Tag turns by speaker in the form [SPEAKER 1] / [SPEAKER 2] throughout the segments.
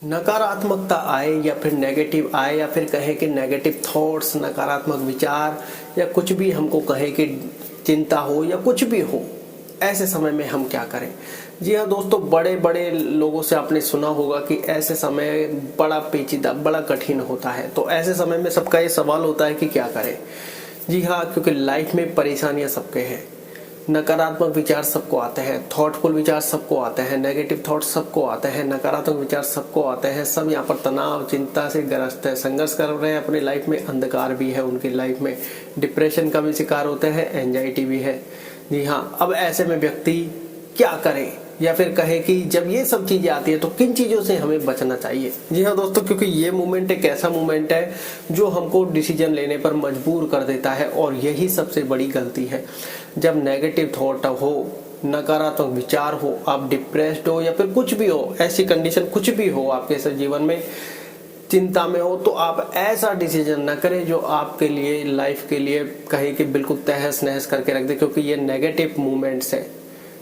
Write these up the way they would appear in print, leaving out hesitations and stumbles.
[SPEAKER 1] नकारात्मकता आए या फिर नेगेटिव आए या फिर कहे कि नेगेटिव थॉट्स, नकारात्मक विचार या कुछ भी हमको कहे कि चिंता हो या कुछ भी हो, ऐसे समय में हम क्या करें। जी हाँ दोस्तों, बड़े बड़े लोगों से आपने सुना होगा कि ऐसे समय बड़ा पेचीदा, बड़ा कठिन होता है। तो ऐसे समय में सबका ये सवाल होता है कि क्या करें। जी हाँ, क्योंकि लाइफ में परेशानियां सबके हैं। नकारात्मक विचार सबको आते हैं, थॉटफुल विचार सबको आते हैं, नेगेटिव थॉट सबको आते हैं, नकारात्मक विचार सबको आते हैं। सब यहाँ पर तनाव, चिंता से ग्रस्त है, संघर्ष कर रहे हैं अपनी लाइफ में। अंधकार भी है उनकी लाइफ में, डिप्रेशन का भी शिकार होते हैं, एंजाइटी भी है। जी हाँ, अब ऐसे में व्यक्ति क्या करे या फिर कहे कि जब ये सब चीजें आती है तो किन चीजों से हमें बचना चाहिए। जी हाँ दोस्तों, क्योंकि ये मोमेंट एक ऐसा मोमेंट है जो हमको डिसीजन लेने पर मजबूर कर देता है और यही सबसे बड़ी गलती है। जब नेगेटिव थॉट हो, नकारात्मक विचार हो, आप डिप्रेस्ड हो या फिर कुछ भी हो, ऐसी कंडीशन कुछ भी हो आपके जीवन में, चिंता में हो, तो आप ऐसा डिसीजन ना करें जो आपके लिए, लाइफ के लिए कहे कि बिल्कुल तहस नहस करके रख दे। क्योंकि ये नेगेटिव मूवमेंट्स है।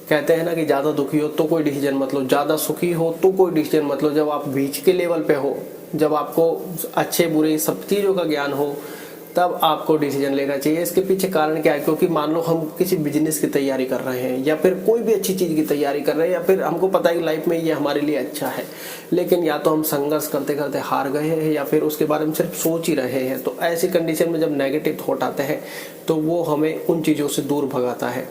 [SPEAKER 1] कहते हैं ना कि ज्यादा दुखी हो तो कोई डिसीजन मत लो, ज्यादा सुखी हो तो कोई डिसीजन मत लो। जब आप बीच के लेवल पे हो, जब आपको अच्छे बुरे सब चीजों का ज्ञान हो, तब आपको डिसीजन लेना चाहिए। इसके पीछे कारण क्या है? क्योंकि मान लो हम किसी बिजनेस की तैयारी कर रहे हैं या फिर कोई भी अच्छी चीज की तैयारी कर रहे हैं, या फिर हमको पता है कि लाइफ में ये हमारे लिए अच्छा है, लेकिन या तो हम संघर्ष करते करते हार गए हैं या फिर उसके बारे में सिर्फ सोच ही रहे हैं। तो ऐसी कंडीशन में जब नेगेटिव थॉट आते हैं तो वो हमें उन चीजों से दूर भगाता है,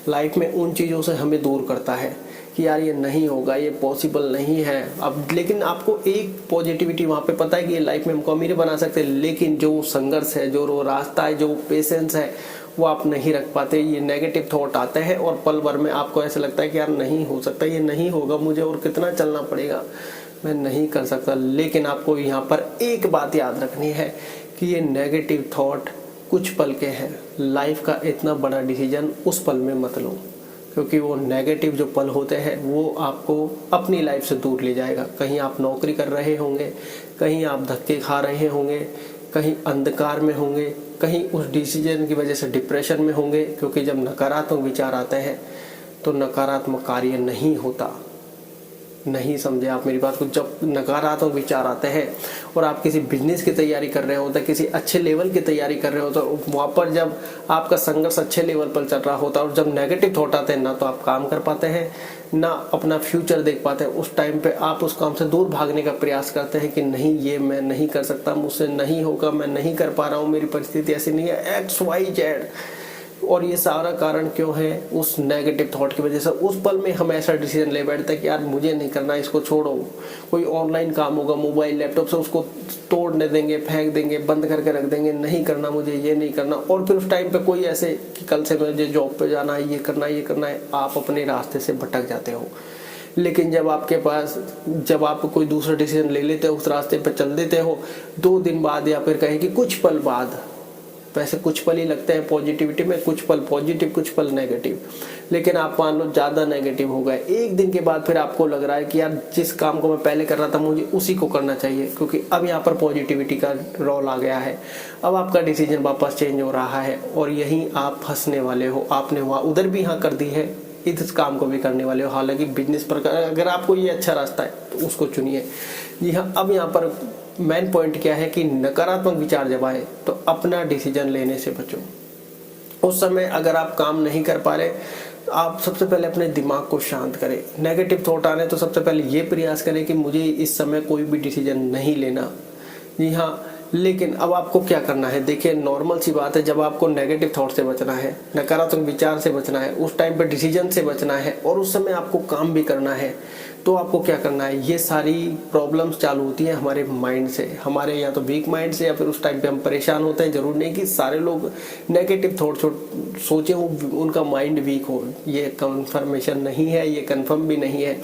[SPEAKER 1] लाइफ में उन चीजों से हमें दूर करता है कि यार ये नहीं होगा, ये पॉसिबल नहीं है। अब लेकिन आपको एक पॉजिटिविटी वहां पे पता है कि ये लाइफ में हमको अमीर बना सकते हैं, लेकिन जो संघर्ष है, जो वो रास्ता है, जो पेशेंस है, वो आप नहीं रख पाते। ये नेगेटिव थॉट आते हैं और पल भर में आपको ऐसा लगता है कि यार नहीं हो सकता, ये नहीं होगा मुझे, और कितना चलना पड़ेगा, मैं नहीं कर सकता। लेकिन आपको यहाँ पर एक बात याद रखनी है कि ये नेगेटिव थॉट कुछ पल के हैं। लाइफ का इतना बड़ा डिसीजन उस पल में मत लो, क्योंकि वो नेगेटिव जो पल होते हैं वो आपको अपनी लाइफ से दूर ले जाएगा। कहीं आप नौकरी कर रहे होंगे, कहीं आप धक्के खा रहे होंगे, कहीं अंधकार में होंगे, कहीं उस डिसीजन की वजह से डिप्रेशन में होंगे। क्योंकि जब नकारात्मक विचार आते हैं तो नकारात्मक कार्य नहीं होता। नहीं समझे आप मेरी बात को। जब नकारात्मक विचार आते हैं और आप किसी बिजनेस की तैयारी कर रहे होते हैं, किसी अच्छे लेवल की तैयारी कर रहे होते हैं, वहां पर जब आपका संघर्ष अच्छे लेवल पर चल रहा होता है और जब नेगेटिव थॉट आते हैं, ना तो आप काम कर पाते हैं, ना अपना फ्यूचर देख पाते हैं। उस टाइम पे आप उस काम से दूर भागने का प्रयास करते हैं कि नहीं, ये मैं नहीं कर सकता, मुझसे नहीं होगा, मैं नहीं कर पा रहा हूँ, मेरी परिस्थिति ऐसी नहीं है, XYZ। और ये सारा कारण क्यों है? उस नेगेटिव थॉट की वजह से। उस पल में हम ऐसा डिसीजन ले बैठते हैं कि यार मुझे नहीं करना, इसको छोड़ो। कोई ऑनलाइन काम होगा, मोबाइल लैपटॉप से उसको तोड़ने देंगे, फेंक देंगे, बंद करके रख देंगे, नहीं करना मुझे, ये नहीं करना। और फिर उस टाइम पे कोई ऐसे कि कल से मुझे जॉब पे जाना है, ये करना है, ये करना है, आप अपने रास्ते से भटक जाते हो। लेकिन जब आपके पास, जब आप कोई दूसरा डिसीजन ले लेते हो, उस रास्ते पर चल देते हो, 2 दिन बाद या फिर कहें कि कुछ पल बाद, वैसे कुछ पल ही लगते हैं पॉजिटिविटी में, कुछ पल पॉजिटिव, कुछ पल नेगेटिव, लेकिन आप मान लो ज्यादा नेगेटिव हो गए, 1 दिन के बाद फिर आपको लग रहा है कि यार जिस काम को मैं पहले कर रहा था मुझे उसी को करना चाहिए, क्योंकि अब यहाँ पर पॉजिटिविटी का रोल आ गया है। अब आपका डिसीजन वापस चेंज हो रहा है और यहीं आप फंसने वाले हो। आपने वहां उधर भी हाँ कर दी है, इस काम को भी करने वाले हो। हालांकि बिजनेस पर अगर आपको ये अच्छा रास्ता है तो उसको चुनिए। जी हाँ, अब यहाँ पर मेन पॉइंट क्या है कि नकारात्मक विचार जब आए तो अपना डिसीजन लेने से बचो। उस समय अगर आप काम नहीं कर पा रहे, आप सबसे पहले अपने दिमाग को शांत करें। नेगेटिव थॉट आने तो सबसे पहले ये प्रयास करें कि मुझे इस समय कोई भी डिसीजन नहीं लेना। जी हाँ, लेकिन अब आपको क्या करना है? देखिए, नॉर्मल सी बात है, जब आपको नेगेटिव थॉट से बचना है, नकारात्मक विचार से बचना है, उस टाइम पे डिसीजन से बचना है और उस समय आपको काम भी करना है, तो आपको क्या करना है? ये सारी प्रॉब्लम्स चालू होती है हमारे माइंड से, हमारे या तो वीक माइंड से, या फिर उस टाइम पे हम परेशान होते हैं। जरूर नहीं कि सारे लोग नेगेटिव थॉट सोचे हो उनका माइंड वीक हो, ये कंफर्मेशन नहीं है, ये कंफर्म भी नहीं है।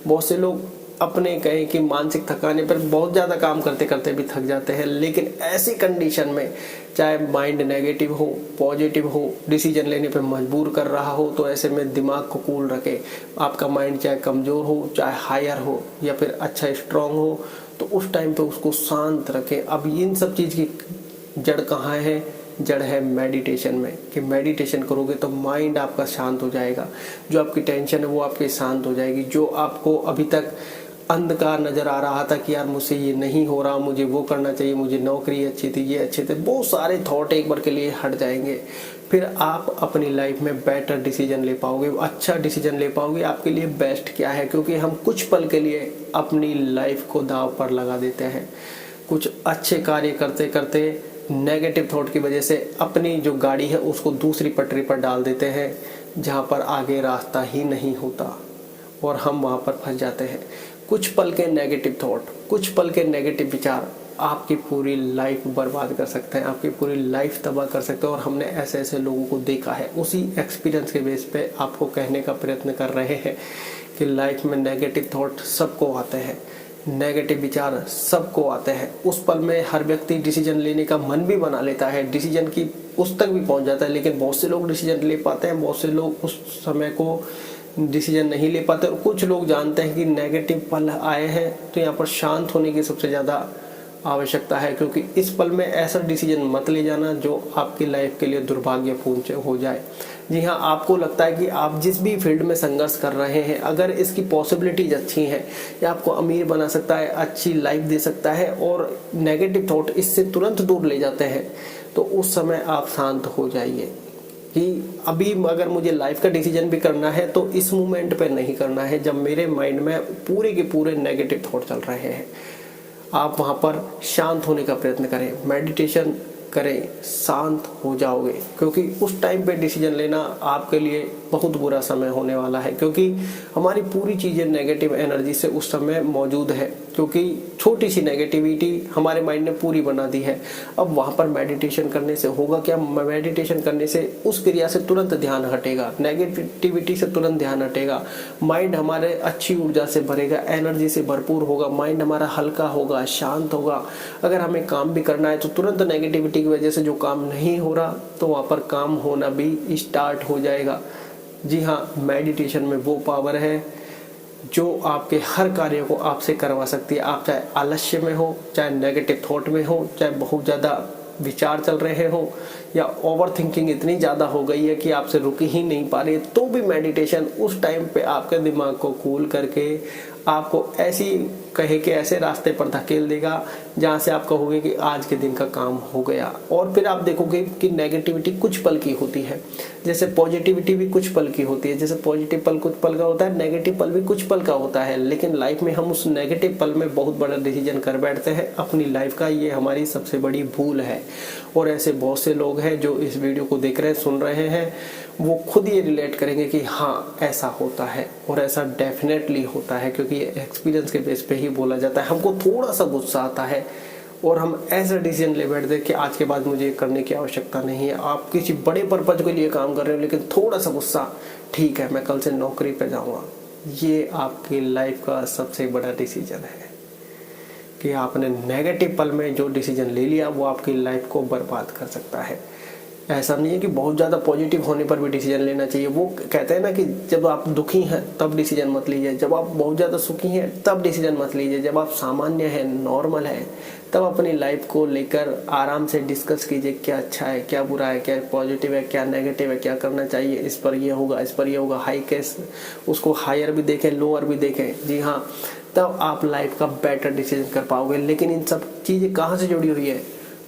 [SPEAKER 1] बहुत से लोग अपने कहें कि मानसिक थकाने पर बहुत ज्यादा काम करते करते भी थक जाते हैं। लेकिन ऐसी कंडीशन में चाहे माइंड नेगेटिव हो, पॉजिटिव हो, डिसीजन लेने पे मजबूर कर रहा हो, तो ऐसे में दिमाग को कूल रखे। आपका माइंड चाहे कमजोर हो, चाहे हायर हो, या फिर अच्छा स्ट्रांग हो, तो उस टाइम पे उसको शांत रखें। अब इन सब चीज की जड़ कहाँ है? जड़ है मेडिटेशन में, कि मेडिटेशन करोगे तो माइंड आपका शांत हो जाएगा, जो आपकी टेंशन है वो आपकी शांत हो जाएगी, जो आपको अभी तक अंधकार नज़र आ रहा था कि यार मुझसे ये नहीं हो रहा, मुझे वो करना चाहिए, मुझे नौकरी अच्छी थी, ये अच्छे थे, बहुत सारे थॉट एक बार के लिए हट जाएंगे। फिर आप अपनी लाइफ में बेटर डिसीजन ले पाओगे, अच्छा डिसीजन ले पाओगे। आपके लिए बेस्ट क्या है, क्योंकि हम कुछ पल के लिए अपनी लाइफ को दांव पर लगा देते हैं। कुछ अच्छे कार्य करते करते नेगेटिव थॉट की वजह से अपनी जो गाड़ी है उसको दूसरी पटरी पर डाल देते हैं, जहाँ पर आगे रास्ता ही नहीं होता और हम वहाँ पर फंस जाते हैं। कुछ पल के नेगेटिव थॉट, कुछ पल के नेगेटिव विचार आपकी पूरी लाइफ बर्बाद कर सकते हैं, आपकी पूरी लाइफ तबाह कर सकते हैं। और हमने ऐसे ऐसे लोगों को देखा है। उसी एक्सपीरियंस के बेस पे आपको कहने का प्रयत्न कर रहे हैं कि लाइफ में नेगेटिव थॉट सबको आते हैं, नेगेटिव विचार सबको आते हैं। उस पल में हर व्यक्ति डिसीजन लेने का मन भी बना लेता है, डिसीजन की उस तक भी पहुंच जाता है, लेकिन बहुत से लोग डिसीजन ले पाते हैं, बहुत से लोग उस समय को डिसीजन नहीं ले पाते। और कुछ लोग जानते हैं कि नेगेटिव पल आए हैं तो यहाँ पर शांत होने की सबसे ज़्यादा आवश्यकता है, क्योंकि इस पल में ऐसा डिसीजन मत ले जाना जो आपकी लाइफ के लिए दुर्भाग्यपूर्ण हो जाए। जी हाँ, आपको लगता है कि आप जिस भी फील्ड में संघर्ष कर रहे हैं, अगर इसकी पॉसिबिलिटीज अच्छी हैं, ये आपको अमीर बना सकता है, अच्छी लाइफ दे सकता है, और नेगेटिव थॉट इससे तुरंत दूर ले जाते हैं, तो उस समय आप शांत हो जाइए कि अभी अगर मुझे लाइफ का डिसीजन भी करना है तो इस मोमेंट पे नहीं करना है जब मेरे माइंड में पूरे के पूरे नेगेटिव थॉट चल रहे हैं। आप वहाँ पर शांत होने का प्रयत्न करें, मेडिटेशन करें, शांत हो जाओगे, क्योंकि उस टाइम पे डिसीजन लेना आपके लिए बहुत बुरा समय होने वाला है, क्योंकि हमारी पूरी चीज़ें नेगेटिव एनर्जी से उस समय मौजूद है, क्योंकि छोटी सी नेगेटिविटी हमारे माइंड ने पूरी बना दी है। अब वहाँ पर मेडिटेशन करने से होगा क्या? मेडिटेशन करने से उस क्रिया से तुरंत ध्यान हटेगा, नेगेटिविटी से तुरंत ध्यान हटेगा, माइंड हमारे अच्छी ऊर्जा से भरेगा, एनर्जी से भरपूर होगा, माइंड हमारा हल्का होगा, शांत होगा। अगर हमें काम भी करना है तो तुरंत नेगेटिविटी की वजह से जो काम नहीं हो रहा तो वहाँ पर काम होना भी स्टार्ट हो जाएगा। जी हाँ, मेडिटेशन में वो पावर है जो आपके हर कार्य को आपसे करवा सकती है। आप चाहे आलस्य में हो, चाहे नेगेटिव थॉट में हो, चाहे बहुत ज़्यादा विचार चल रहे हो, या ओवर थिंकिंग इतनी ज़्यादा हो गई है कि आपसे रुक ही नहीं पा रही है, तो भी मेडिटेशन उस टाइम पे आपके दिमाग को कूल करके आपको ऐसी कहे कि ऐसे रास्ते पर धकेल देगा जहाँ से आप कहोगे कि आज के दिन का काम हो गया। और फिर आप देखोगे कि नेगेटिविटी कुछ पल की होती है, जैसे पॉजिटिविटी भी कुछ पल की होती है। जैसे पॉजिटिव पल कुछ पल का होता है, नेगेटिव पल भी कुछ पल का होता है, लेकिन लाइफ में हम उस नेगेटिव पल में बहुत बड़ा डिसीजन कर बैठते हैं अपनी लाइफ का। ये हमारी सबसे बड़ी भूल है। और ऐसे बहुत से लोग हैं जो इस वीडियो को देख रहे हैं, सुन रहे हैं, वो खुद ये रिलेट करेंगे कि हाँ ऐसा होता है, और ऐसा डेफिनेटली होता है, क्योंकि ये एक्सपीरियंस के बेस पे ही बोला जाता है। हमको थोड़ा सा गुस्सा आता है और हम ऐसा डिसीजन ले बैठते हैं कि आज के बाद मुझे करने की आवश्यकता नहीं है। आप किसी बड़े पर्पज के लिए काम कर रहे हो, लेकिन थोड़ा सा गुस्सा, ठीक है मैं कल से नौकरी पे जाऊँगा, ये आपकी लाइफ का सबसे बड़ा डिसीजन है कि आपने नेगेटिव पल में जो डिसीजन ले लिया वो आपकी लाइफ को बर्बाद कर सकता है। ऐसा नहीं है कि बहुत ज़्यादा पॉजिटिव होने पर भी डिसीजन लेना चाहिए। वो कहते हैं ना कि जब आप दुखी हैं तब डिसीजन मत लीजिए, जब आप बहुत ज़्यादा सुखी हैं तब डिसीजन मत लीजिए, जब आप सामान्य हैं, नॉर्मल हैं, तब अपनी लाइफ को लेकर आराम से डिस्कस कीजिए, क्या अच्छा है, क्या बुरा है, क्या पॉजिटिव है, क्या नेगेटिव है, क्या करना चाहिए, इस पर ये होगा, इस पर ये होगा, हाई केस उसको हायर भी देखें, लोअर भी देखें। जी हाँ, तब आप लाइफ का बेटर डिसीजन कर पाओगे। लेकिन इन सब चीज़ें कहाँ से जुड़ी हुई है?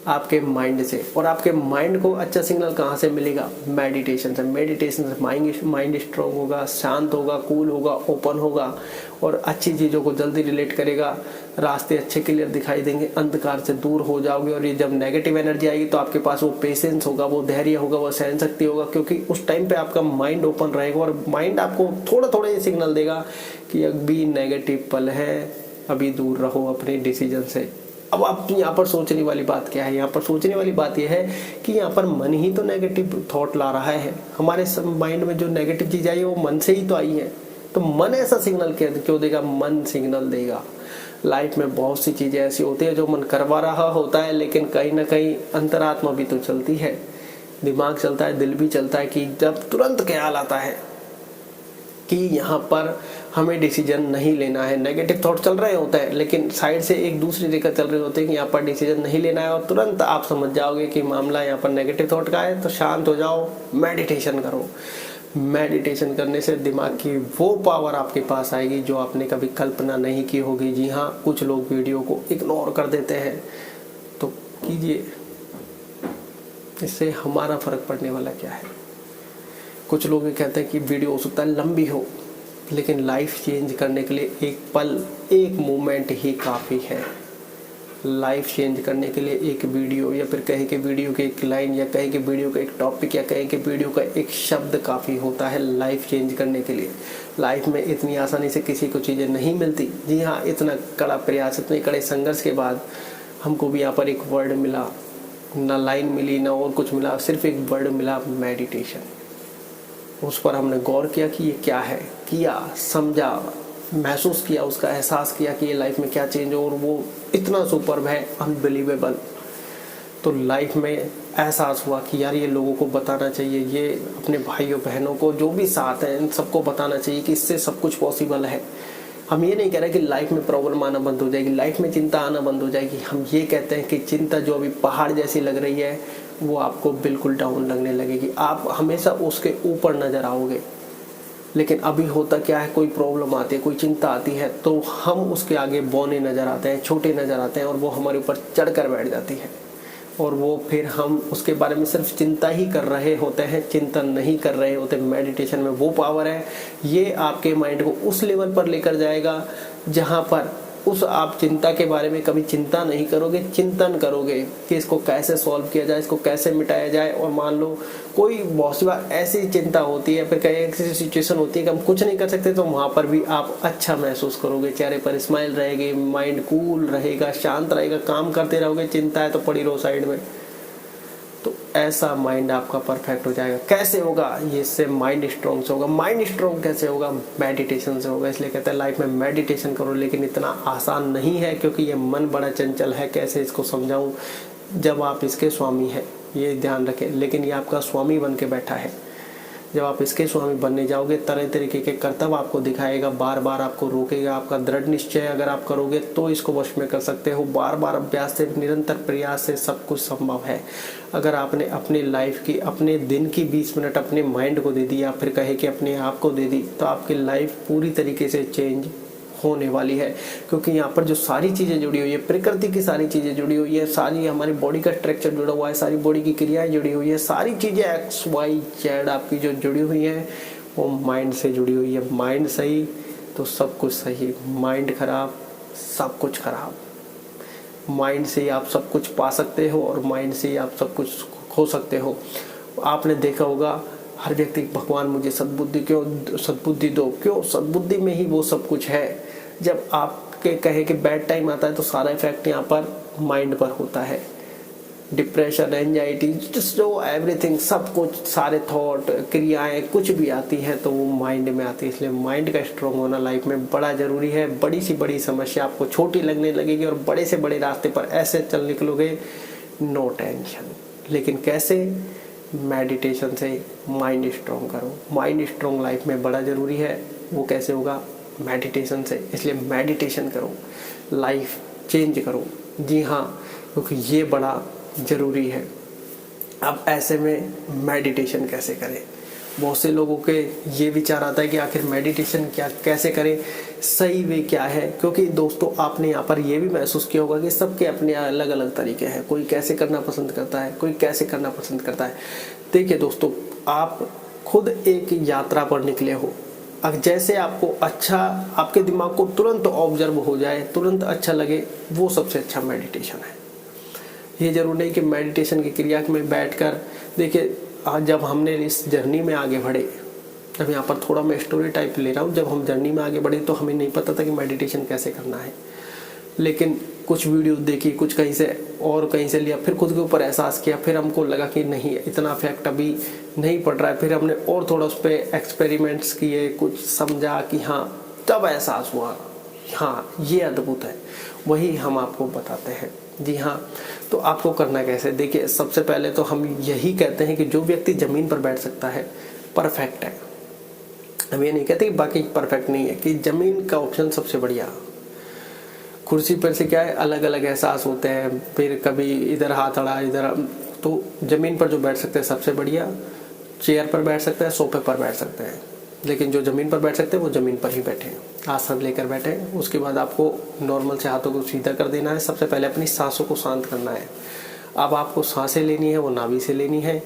[SPEAKER 1] आपके माइंड से। और आपके माइंड को अच्छा सिग्नल कहाँ से मिलेगा? मेडिटेशन से। मेडिटेशन से माइंड स्ट्रांग होगा, शांत होगा, कूल होगा, ओपन होगा, और अच्छी चीज़ों को जल्दी रिलेट करेगा, रास्ते अच्छे क्लियर दिखाई देंगे, अंधकार से दूर हो जाओगे। और ये जब नेगेटिव एनर्जी आएगी तो आपके पास वो पेशेंस होगा, वो धैर्य होगा, वो सहन शक्ति होगा, क्योंकि उस टाइम पे आपका माइंड ओपन रहेगा और माइंड आपको थोड़ा थोड़ा ये सिग्नल देगा कि अभी नेगेटिव पल है, अभी दूर रहो अपने डिसीजन से। अब आप यहाँ पर सोचने वाली बात क्या है? यहाँ पर सोचने वाली बात यह है कि यहाँ पर मन ही तो नेगेटिव थॉट ला रहा है। हमारे माइंड में जो नेगेटिव चीज़ आई है वो मन से ही तो आई है, तो मन ऐसा सिग्नल क्यों देगा? मन सिग्नल देगा। लाइफ में बहुत सी चीज़ें ऐसी होती है जो मन करवा रहा होता है, लेकिन कहीं ना कहीं अंतरात्मा भी तो चलती है, दिमाग चलता है, दिल भी चलता है, कि जब तुरंत ख्याल आता है कि यहाँ पर हमें डिसीजन नहीं लेना है। नेगेटिव थॉट चल रहे होते हैं, लेकिन साइड से एक दूसरी रेखा चल रही होती है कि यहाँ पर डिसीजन नहीं लेना है, और तुरंत आप समझ जाओगे कि मामला यहाँ पर नेगेटिव थॉट का है। तो शांत हो जाओ, मेडिटेशन करो। मेडिटेशन करने से दिमाग की वो पावर आपके पास आएगी जो आपने कभी कल्पना नहीं की होगी। जी हाँ, कुछ लोग वीडियो को इग्नोर कर देते हैं, तो कीजिए, इससे हमारा फर्क पड़ने वाला क्या है। कुछ लोग ये कहते हैं कि वीडियो हो सकता है लंबी हो, लेकिन लाइफ चेंज करने के लिए एक पल, एक मोमेंट ही काफ़ी है। लाइफ चेंज करने के लिए एक वीडियो, या फिर कहे कि वीडियो की एक लाइन, या कहे कि वीडियो का एक टॉपिक, या कहे कि वीडियो का एक शब्द काफ़ी होता है लाइफ चेंज करने के लिए। लाइफ में इतनी आसानी से किसी को चीज़ें नहीं मिलती। जी हाँ, इतना कड़ा प्रयास, इतने कड़े संघर्ष के बाद हमको भी यहाँ पर एक वर्ड मिला, ना लाइन मिली ना और कुछ मिला, सिर्फ एक वर्ड मिला, मेडिटेशन। उस पर हमने गौर किया कि ये क्या है, किया, समझा, महसूस किया, उसका एहसास किया कि ये लाइफ में क्या चेंज हो, और वो इतना सुपर्ब है, अनबिलीवेबल। तो लाइफ में एहसास हुआ कि यार ये लोगों को बताना चाहिए, ये अपने भाइयों बहनों को जो भी साथ हैं इन सबको बताना चाहिए कि इससे सब कुछ पॉसिबल है। हम ये नहीं कह रहे कि लाइफ में प्रॉब्लम आना बंद हो जाएगी, लाइफ में चिंता आना बंद हो जाएगी। हम ये कहते हैं कि चिंता जो अभी पहाड़ जैसी लग रही है वो आपको बिल्कुल डाउन लगने लगेगी। आप हमेशा उसके ऊपर नजर आओगे। लेकिन अभी होता क्या है, कोई प्रॉब्लम आती है, कोई चिंता आती है, तो हम उसके आगे बौने नजर आते हैं, छोटे नजर आते हैं, और वो हमारे ऊपर चढ़ कर बैठ जाती है। और वो फिर हम उसके बारे में सिर्फ चिंता ही कर रहे होते हैं, चिंतन नहीं कर रहे होते। मेडिटेशन में वो पावर है, ये आपके माइंड को उस लेवल पर लेकर जाएगा जहाँ पर उस आप चिंता के बारे में कभी चिंता नहीं करोगे, चिंतन करोगे कि इसको कैसे सॉल्व किया जाए, इसको कैसे मिटाया जाए। और मान लो कोई बहुत सी बार ऐसी चिंता होती है, फिर कहीं ऐसी सिचुएशन होती है कि हम कुछ नहीं कर सकते, तो वहाँ पर भी आप अच्छा महसूस करोगे, चेहरे पर स्माइल रहेगी, माइंड कूल रहेगा, शांत रहेगा, काम करते रहोगे। चिंता है तो पड़ी रहो साइड में, तो ऐसा माइंड आपका परफेक्ट हो जाएगा। कैसे होगा ये? इससे माइंड स्ट्रॉन्ग से होगा। माइंड स्ट्रॉन्ग कैसे होगा? मेडिटेशन से होगा। इसलिए कहते हैं लाइफ में मेडिटेशन करो, लेकिन इतना आसान नहीं है क्योंकि ये मन बड़ा चंचल है। कैसे इसको समझाऊं? जब आप इसके स्वामी हैं, ये ध्यान रखें, लेकिन ये आपका स्वामी बन के बैठा है। जब आप इसके स्वामी बनने जाओगे, तरह तरीके के कर्तव्य आपको दिखाएगा, बार बार आपको रोकेगा। आपका दृढ़ निश्चय अगर आप करोगे तो इसको वश में कर सकते हो। बार बार अभ्यास से, निरंतर प्रयास से सब कुछ संभव है। अगर आपने अपनी लाइफ की, अपने दिन की 20 मिनट अपने माइंड को दे दी, या फिर कहे कि अपने आप को दे दी, तो आपकी लाइफ पूरी तरीके से चेंज होने वाली है। क्योंकि यहाँ पर जो सारी चीज़ें जुड़ी हुई है, प्रकृति की सारी चीज़ें जुड़ी हुई है, सारी हमारी बॉडी का स्ट्रक्चर जुड़ा हुआ है, सारी बॉडी की क्रियाएं जुड़ी हुई है, सारी चीज़ें XYZ आपकी जो जुड़ी हुई हैं वो माइंड से जुड़ी हुई है। माइंड सही तो सब कुछ सही, माइंड खराब सब कुछ खराब। माइंड से ही आप सब कुछ पा सकते हो और माइंड से ही आप सब कुछ खो सकते हो। आपने देखा होगा हर व्यक्ति, भगवान मुझे सद्बुद्धि क्यों, सद्बुद्धि दो, क्यों? सद्बुद्धि में ही वो सब कुछ है। जब आपके कहे कि बैड टाइम आता है तो सारा इफेक्ट यहाँ पर माइंड पर होता है। डिप्रेशन, एंजाइटी, जो एवरीथिंग, सब कुछ, सारे थॉट, क्रियाएं कुछ भी आती हैं तो वो माइंड में आती है। इसलिए माइंड का स्ट्रॉन्ग होना लाइफ में बड़ा जरूरी है। बड़ी सी बड़ी समस्या आपको छोटी लगने लगेगी और बड़े से बड़े रास्ते पर ऐसे चल निकलोगे, नो टेंशन। लेकिन कैसे? मेडिटेशन से माइंड स्ट्रॉन्ग करो। माइंड स्ट्रॉन्ग लाइफ में बड़ा ज़रूरी है। वो कैसे होगा? मेडिटेशन से। इसलिए मेडिटेशन करो, लाइफ चेंज करो। जी हाँ, क्योंकि ये बड़ा ज़रूरी है। अब ऐसे में मेडिटेशन कैसे करें? बहुत से लोगों के ये विचार आता है कि आखिर मेडिटेशन क्या, कैसे करें, सही वे क्या है? क्योंकि दोस्तों आपने यहाँ पर ये भी महसूस किया होगा कि सबके अपने अलग अलग तरीके हैं। कोई कैसे करना पसंद करता है, कोई कैसे करना पसंद करता है। देखिए दोस्तों, आप खुद एक यात्रा पर निकले हो। अब जैसे आपको अच्छा, आपके दिमाग को तुरंत ऑब्जर्व हो जाए, तुरंत अच्छा लगे, वो सबसे अच्छा मेडिटेशन है। ये जरूर नहीं कि मेडिटेशन की क्रिया में बैठकर, देखिए जब हमने इस जर्नी में आगे बढ़े, जब यहाँ पर थोड़ा मैं स्टोरी टाइप ले रहा हूँ, जब हम जर्नी में आगे बढ़े तो हमें नहीं पता था कि मेडिटेशन कैसे करना है। लेकिन कुछ वीडियो देखी, कुछ कहीं से और कहीं से लिया, फिर खुद के ऊपर एहसास किया, फिर हमको लगा कि नहीं, इतना इफेक्ट अभी नहीं पड़ रहा है। फिर हमने और थोड़ा उस पर एक्सपेरिमेंट्स किए, कुछ समझा कि हाँ, तब एहसास हुआ हाँ ये अद्भुत है। वही हम आपको बताते हैं। जी हाँ, तो आपको करना कैसे? देखिए, सबसे पहले तो हम यही कहते हैं कि जो व्यक्ति जमीन पर बैठ सकता है परफेक्ट है। हम ये नहीं कहते कि बाकी परफेक्ट नहीं है, कि जमीन का ऑप्शन सबसे बढ़िया। कुर्सी पर से क्या है, अलग अलग एहसास होते हैं, फिर कभी इधर हाथ अड़ा, इधर, तो जमीन पर जो बैठ सकते हैं सबसे बढ़िया। चेयर पर बैठ सकते हैं, सोफे पर बैठ सकते हैं, लेकिन जो ज़मीन पर बैठ सकते हैं वो ज़मीन पर ही बैठे, आसन लेकर बैठे। उसके बाद आपको नॉर्मल से हाथों को सीधा कर देना है। सबसे पहले अपनी सांसों को शांत करना है। अब आपको सांसें लेनी है वो नाभि से लेनी है,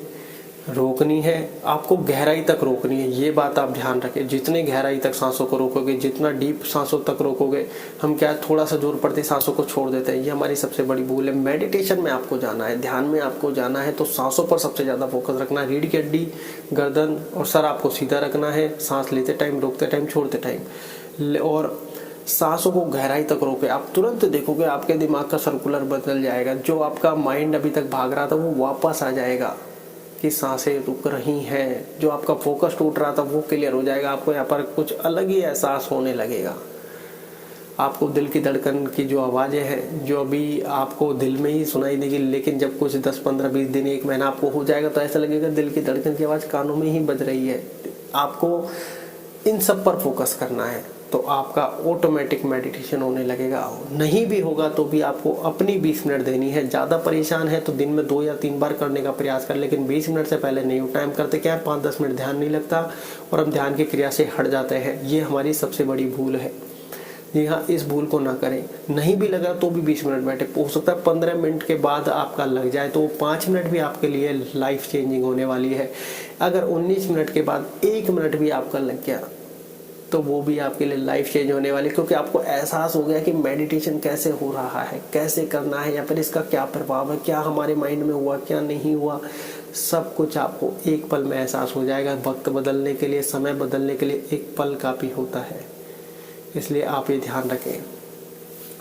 [SPEAKER 1] रोकनी है, आपको गहराई तक रोकनी है। ये बात आप ध्यान रखें, जितने गहराई तक सांसों को रोकोगे, जितना डीप सांसों तक रोकोगे, हम क्या थोड़ा सा जोर पड़ते सांसों को छोड़ देते हैं, ये हमारी सबसे बड़ी भूल है। मेडिटेशन में आपको जाना है, ध्यान में आपको जाना है, तो सांसों पर सबसे ज़्यादा फोकस रखना है। रीढ़ की हड्डी, गर्दन और सर आपको सीधा रखना है, सांस लेते टाइम, रोकते टाइम, छोड़ते टाइम, और सांसों को गहराई तक रोके। आप तुरंत देखोगे आपके दिमाग का सर्कुलर बदल जाएगा। जो आपका माइंड अभी तक भाग रहा था वो वापस आ जाएगा कि सांसें रुक रही हैं। जो आपका फोकस टूट रहा था वो क्लियर हो जाएगा। आपको यहाँ पर कुछ अलग ही एहसास होने लगेगा। आपको दिल की धड़कन की जो आवाज़ें हैं, जो अभी आपको दिल में ही सुनाई देगी, लेकिन जब कुछ 10, 15, 20 दिन, 1 महीना आपको हो जाएगा तो ऐसा लगेगा दिल की धड़कन की आवाज़ कानों में ही बज रही है। आपको इन सब पर फोकस करना है, तो आपका ऑटोमेटिक मेडिटेशन होने लगेगा। नहीं भी होगा तो भी आपको अपनी 20 मिनट देनी है। ज़्यादा परेशान है तो दिन में 2 या 3 बार करने का प्रयास कर, लेकिन 20 मिनट से पहले नहीं उठना। हम करते क्या है, 5-10 मिनट ध्यान नहीं लगता और हम ध्यान की क्रिया से हट जाते हैं। ये हमारी सबसे बड़ी भूल है। जी हाँ, इस भूल को ना करें। नहीं भी लगा तो भी 20 मिनट बैठे, हो सकता है 15 मिनट के बाद आपका लग जाए, तो 5 मिनट भी आपके लिए लाइफ चेंजिंग होने वाली है। अगर 19 मिनट के बाद 1 मिनट भी आपका लग गया तो वो भी आपके लिए लाइफ चेंज होने वाली, क्योंकि आपको एहसास हो गया कि मेडिटेशन कैसे हो रहा है, कैसे करना है, या फिर इसका क्या प्रभाव है, क्या हमारे माइंड में हुआ, क्या नहीं हुआ, सब कुछ आपको एक पल में एहसास हो जाएगा। वक्त बदलने के लिए, समय बदलने के लिए एक पल काफ़ी होता है। इसलिए आप ये ध्यान रखें,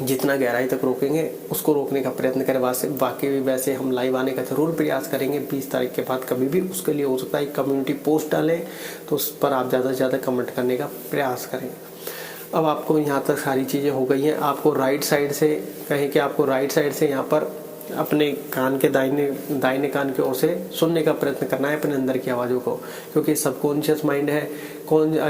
[SPEAKER 1] जितना गहराई तक रोकेंगे उसको रोकने का प्रयत्न करें। बाकी वैसे हम लाइव आने का जरूर प्रयास करेंगे 20 तारीख के बाद कभी भी। उसके लिए हो सकता है एक कम्युनिटी पोस्ट डालें, तो उस पर आप ज़्यादा से ज़्यादा कमेंट करने का प्रयास करें। अब आपको यहाँ तक सारी चीज़ें हो गई हैं। आपको राइट साइड से, कहें कि आपको राइट साइड से यहाँ पर अपने कान के दाहिने कान की ओर से सुनने का प्रयत्न करना है अपने अंदर की आवाज़ों को, क्योंकि सबकॉन्शियस माइंड है,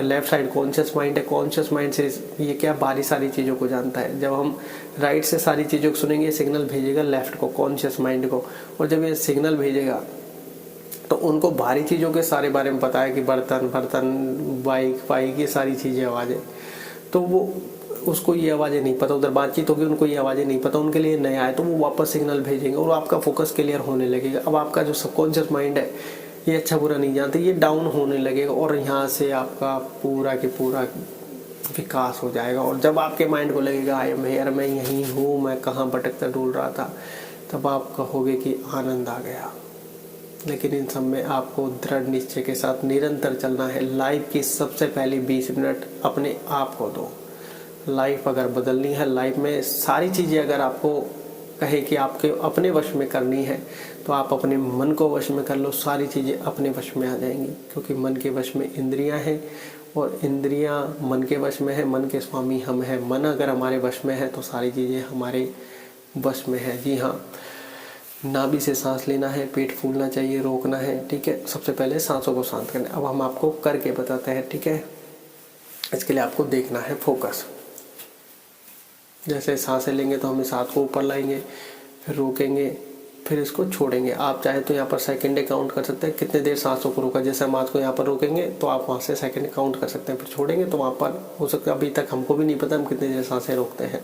[SPEAKER 1] लेफ्ट साइड कॉन्शियस माइंड है। कॉन्शियस माइंड से ये क्या बारी सारी चीज़ों को जानता है। जब हम राइट से सारी चीज़ों को सुनेंगे, सिग्नल भेजेगा लेफ्ट को, कॉन्शियस माइंड को, और जब ये सिग्नल भेजेगा तो उनको भारी चीज़ों के सारे बारे में पता है कि बर्तन, बाइक, ये सारी चीज़ें आवाज़ें, तो वो उसको ये आवाज़ें नहीं पता। उधर बातचीत होगी, उनको ये आवाज़ें नहीं पता, उनके लिए नया है, तो वो वापस सिग्नल भेजेंगे और आपका फोकस क्लियर होने लगेगा। अब आपका जो सबकॉन्शियस माइंड है ये अच्छा बुरा नहीं जानते, ये डाउन होने लगेगा और यहाँ से आपका पूरा के पूरा विकास हो जाएगा। और जब आपके माइंड को लगेगा आई एम हियर, मैं यहीं हूँ, मैं कहाँ भटकता डूल रहा था, तब आप कहोगे कि आनंद आ गया। लेकिन इन सब में आपको दृढ़ निश्चय के साथ निरंतर चलना है। लाइफ की सबसे पहली 20 मिनट अपने आप को दो। लाइफ अगर बदलनी है, लाइफ में सारी चीज़ें अगर आपको कहे कि आपके अपने वश में करनी है, तो आप अपने मन को वश में कर लो, सारी चीज़ें अपने वश में आ जाएंगी। क्योंकि मन के वश में इंद्रियां हैं और इंद्रियां मन के वश में है, मन के स्वामी हम हैं। मन अगर हमारे वश में है तो सारी चीज़ें हमारे वश में है। जी हाँ, नाभि से सांस लेना है, पेट फूलना चाहिए, रोकना है, ठीक है। सबसे पहले सांसों को शांत करना है। अब हम आपको करके बताते हैं, ठीक है। इसके लिए आपको देखना है फोकस। जैसे सांसें लेंगे तो हम इस हाथ को ऊपर लाएंगे, फिर रोकेंगे, फिर इसको छोड़ेंगे। आप चाहे तो यहाँ पर सेकंडे काउंट कर सकते हैं कितने देर सांसों को रोका। जैसे हम हाथ को यहाँ पर रोकेंगे तो आप वहाँ से सेकंड काउंट कर सकते हैं, फिर छोड़ेंगे तो वहाँ पर हो सकता है, अभी तक हमको भी नहीं पता हम कितनी देर सांसें रोकते हैं।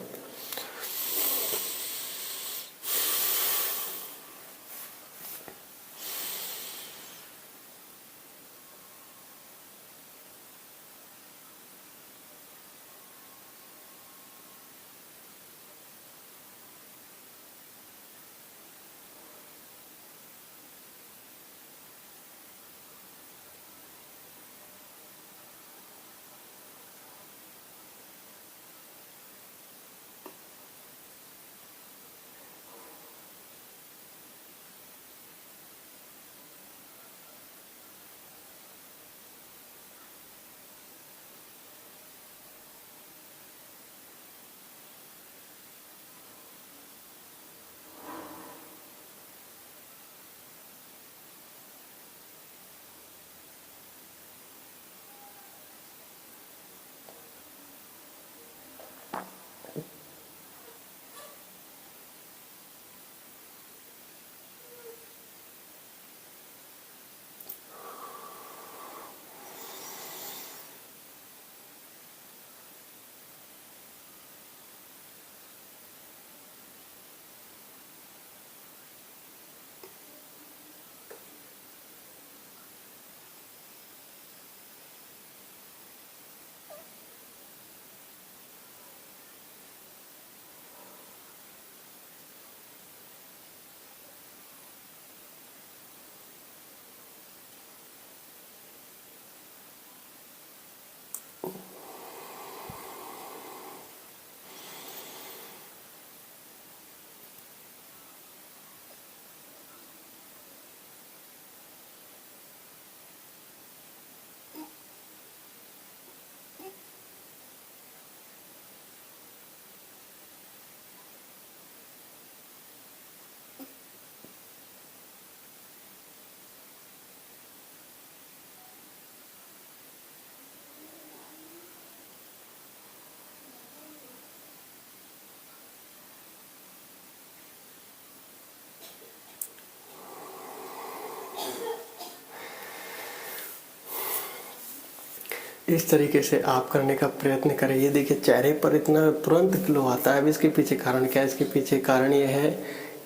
[SPEAKER 1] इस तरीके से आप करने का प्रयत्न करें। ये देखिए चेहरे पर इतना तुरंत ग्लो आता है। अब इसके पीछे कारण क्या है? इसके पीछे कारण ये है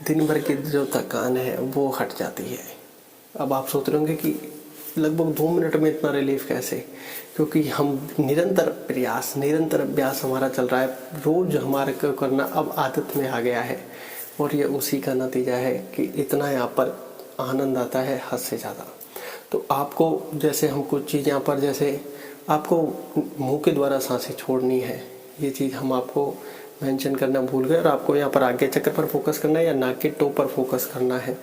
[SPEAKER 1] दिन भर की जो थकान है वो हट जाती है। अब आप सोच रहे होंगे कि लगभग 2 मिनट में इतना रिलीफ कैसे? क्योंकि हम निरंतर प्रयास, निरंतर अभ्यास हमारा चल रहा है। रोज हमारे को करना अब आदत में आ गया है और ये उसी का नतीजा है कि इतना यहाँ पर आनंद आता है हद से ज़्यादा। तो आपको जैसे हम कुछ चीज़ यहाँ पर, जैसे आपको मुंह के द्वारा सांसें छोड़नी है, ये चीज़ हम आपको मेंशन करना भूल गए। और आपको यहाँ पर आगे चक्कर पर फोकस करना है या नाक के टॉप पर फोकस करना है।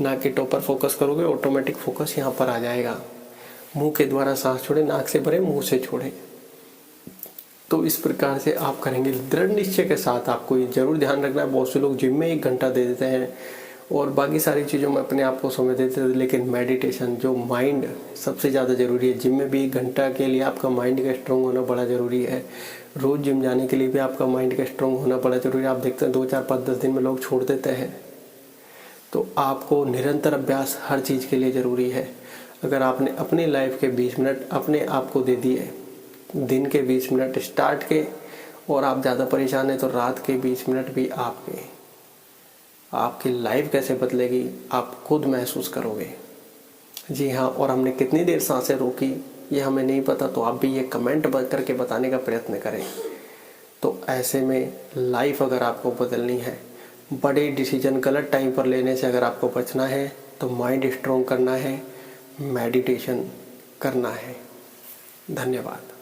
[SPEAKER 1] नाक के टॉप पर फोकस करोगे ऑटोमेटिक फोकस यहाँ पर आ जाएगा। मुंह के द्वारा सांस छोड़े, नाक से भरे, मुंह से छोड़े। तो इस प्रकार से आप करेंगे दृढ़ निश्चय के साथ। आपको ये जरूर ध्यान रखना है। बहुत से लोग जिम में 1 घंटा दे देते हैं और बाकी सारी चीज़ों में अपने आप को समय देते थे, लेकिन मेडिटेशन जो माइंड सबसे ज़्यादा ज़रूरी है। जिम में भी 1 घंटा के लिए आपका माइंड का स्ट्रांग होना बड़ा ज़रूरी है। रोज़ जिम जाने के लिए भी आपका माइंड का स्ट्रांग होना बड़ा ज़रूरी है। आप देखते हैं 2, 4, 5, 10 दिन में लोग छोड़ देते हैं। तो आपको निरंतर अभ्यास हर चीज़ के लिए ज़रूरी है। अगर आपने अपनी लाइफ के 20 मिनट अपने आप को दे दिए, दिन के 20 मिनट स्टार्ट के, और आप ज़्यादा परेशान हैं तो रात के 20 मिनट भी आपकी लाइफ कैसे बदलेगी आप खुद महसूस करोगे। जी हाँ, और हमने कितनी देर सांसें रोकी ये हमें नहीं पता, तो आप भी ये कमेंट करके बताने का प्रयत्न करें। तो ऐसे में लाइफ अगर आपको बदलनी है, बड़े डिसीजन गलत टाइम पर लेने से अगर आपको बचना है, तो माइंड स्ट्रॉन्ग करना है, मेडिटेशन करना है। धन्यवाद।